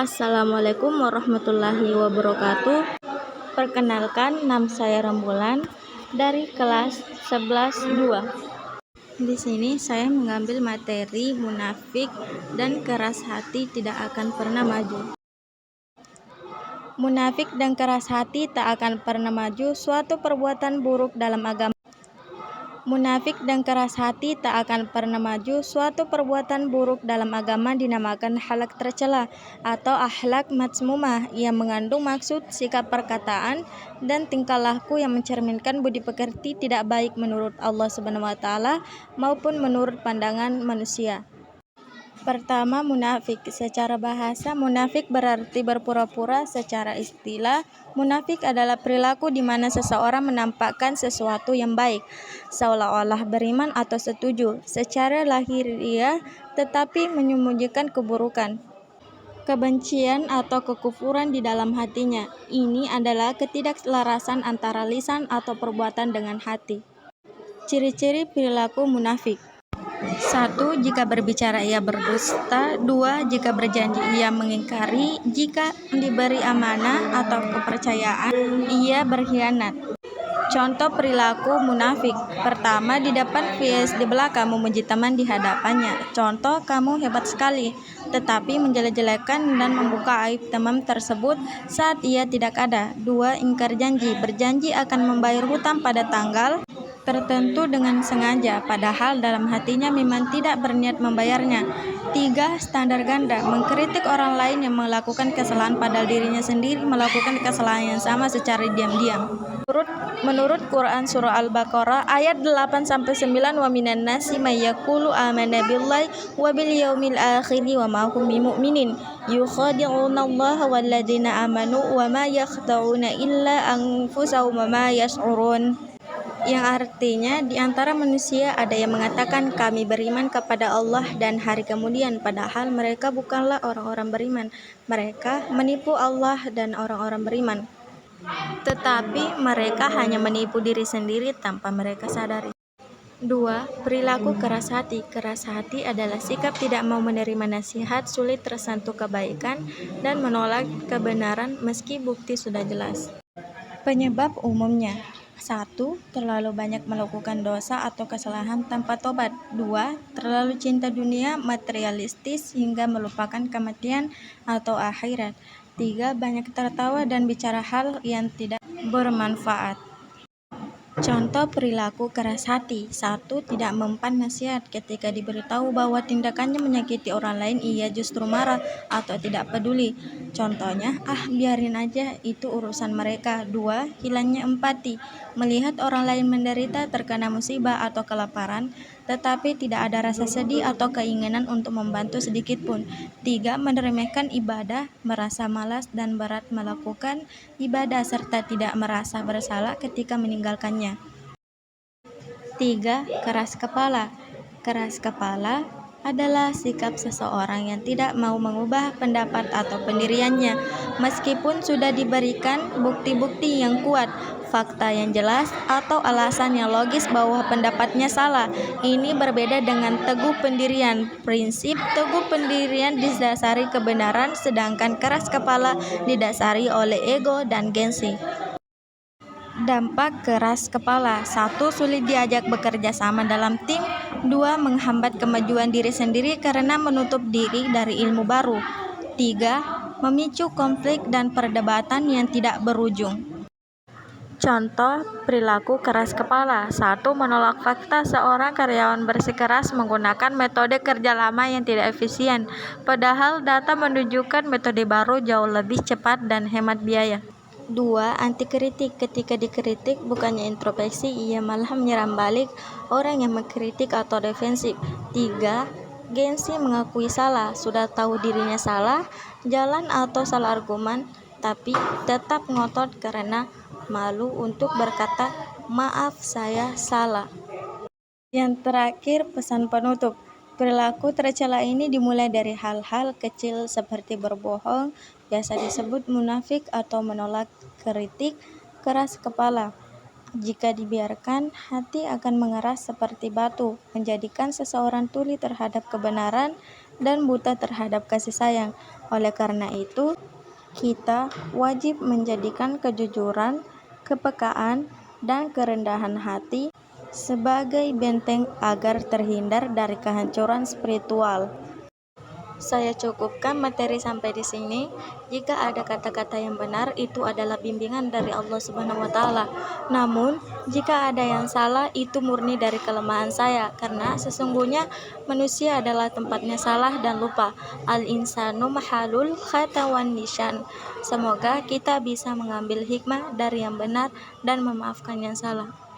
Assalamualaikum warahmatullahi wabarakatuh. Perkenalkan, nama saya Rembulan dari kelas 11-2. Di sini saya mengambil materi munafik dan keras hati tidak akan pernah maju. Munafik dan keras hati tak akan pernah maju, suatu perbuatan buruk dalam agama. Munafik dan keras hati tak akan pernah maju, suatu perbuatan buruk dalam agama dinamakan akhlak tercela atau akhlak mazmumah yang mengandung maksud, sikap, perkataan, dan tingkah laku yang mencerminkan budi pekerti tidak baik menurut Allah SWT maupun menurut pandangan manusia. Pertama, munafik. Secara bahasa, munafik berarti berpura-pura. Secara istilah, munafik adalah perilaku di mana seseorang menampakkan sesuatu yang baik, seolah-olah beriman atau setuju secara lahiriah, tetapi menyembunyikan keburukan, kebencian atau kekufuran di dalam hatinya. Ini adalah ketidakselarasan antara lisan atau perbuatan dengan hati. Ciri-ciri perilaku munafik. 1. Jika berbicara ia berdusta. 2. Jika berjanji ia mengingkari. Jika diberi amanah atau kepercayaan ia berkhianat. Contoh perilaku munafik. Pertama, di depan vs di belakang memuji teman di hadapannya. Contoh, kamu hebat sekali, tetapi menjelek-jelekan dan membuka aib teman tersebut saat ia tidak ada. 2. Ingkar janji. Berjanji akan membayar hutang pada tanggal tertentu dengan sengaja, padahal dalam hatinya memang tidak berniat membayarnya. 3. Standar ganda. Mengkritik orang lain yang melakukan kesalahan padahal dirinya sendiri melakukan kesalahan yang sama secara diam-diam. Menurut Quran surah Al-Baqarah ayat 8-9, wa minan nasi may yaqulu amanna billahi wa bil yaumil akhir wa ma hum bimu'minin yukhadi'una Allah walladzina amanu wa ma yakhda'una illa anfusahum wa ma yash'urun. Yang artinya, di antara manusia ada yang mengatakan kami beriman kepada Allah dan hari kemudian, padahal mereka bukanlah orang-orang beriman. Mereka menipu Allah dan orang-orang beriman, tetapi mereka hanya menipu diri sendiri tanpa mereka sadari. 2. Perilaku keras hati. Keras hati adalah sikap tidak mau menerima nasihat, sulit tersentuh kebaikan, dan menolak kebenaran meski bukti sudah jelas. Penyebab umumnya. 1. Terlalu banyak melakukan dosa atau kesalahan tanpa tobat. 2. Terlalu cinta dunia, materialistis hingga melupakan kematian atau akhirat. 3. Banyak tertawa dan bicara hal yang tidak bermanfaat. Contoh perilaku keras hati. 1. Tidak mempan nasihat. Ketika diberitahu bahwa tindakannya menyakiti orang lain, ia justru marah atau tidak peduli. Contohnya, biarin aja, itu urusan mereka. 2. Hilangnya empati. Melihat orang lain menderita, terkena musibah atau kelaparan, tetapi tidak ada rasa sedih atau keinginan untuk membantu sedikit pun. 3. Meremehkan ibadah, merasa malas dan berat melakukan ibadah, serta tidak merasa bersalah ketika meninggalkannya. 3. Keras kepala. Keras kepala adalah sikap seseorang yang tidak mau mengubah pendapat atau pendiriannya, meskipun sudah diberikan bukti-bukti yang kuat, fakta yang jelas, atau alasan yang logis bahwa pendapatnya salah. Ini berbeda dengan teguh pendirian. Prinsip teguh pendirian didasari kebenaran, sedangkan keras kepala didasari oleh ego dan gengsi. Dampak keras kepala. 1. Sulit diajak bekerja sama dalam tim. 2. Menghambat kemajuan diri sendiri karena menutup diri dari ilmu baru. 3. Memicu konflik dan perdebatan yang tidak berujung. Contoh perilaku keras kepala. 1. Menolak fakta. Seorang karyawan bersikeras menggunakan metode kerja lama yang tidak efisien, padahal data menunjukkan metode baru jauh lebih cepat dan hemat biaya. 2. Anti kritik. Ketika dikritik bukannya introspeksi, ia malah menyerang balik orang yang mengkritik atau defensif. 3. Gengsi. Mengakui salah. Sudah tahu dirinya salah jalan atau salah argumen, tapi tetap ngotot karena malu untuk berkata maaf saya salah. Yang terakhir, pesan penutup. Perilaku tercela ini dimulai dari hal-hal kecil seperti berbohong, biasa disebut munafik, atau menolak kritik. Keras kepala. Jika dibiarkan, hati akan mengeras seperti batu, menjadikan seseorang tuli terhadap kebenaran dan buta terhadap kasih sayang. Oleh karena itu, kita wajib menjadikan kejujuran, kepekaan, dan kerendahan hati sebagai benteng agar terhindar dari kehancuran spiritual. Saya cukupkan materi sampai di sini. Jika ada kata-kata yang benar, itu adalah bimbingan dari Allah Subhanahu wa Ta'ala. Namun, jika ada yang salah, itu murni dari kelemahan saya, karena sesungguhnya manusia adalah tempatnya salah dan lupa. Al-insanu mahalul khata wan nisyan. Semoga kita bisa mengambil hikmah dari yang benar dan memaafkan yang salah.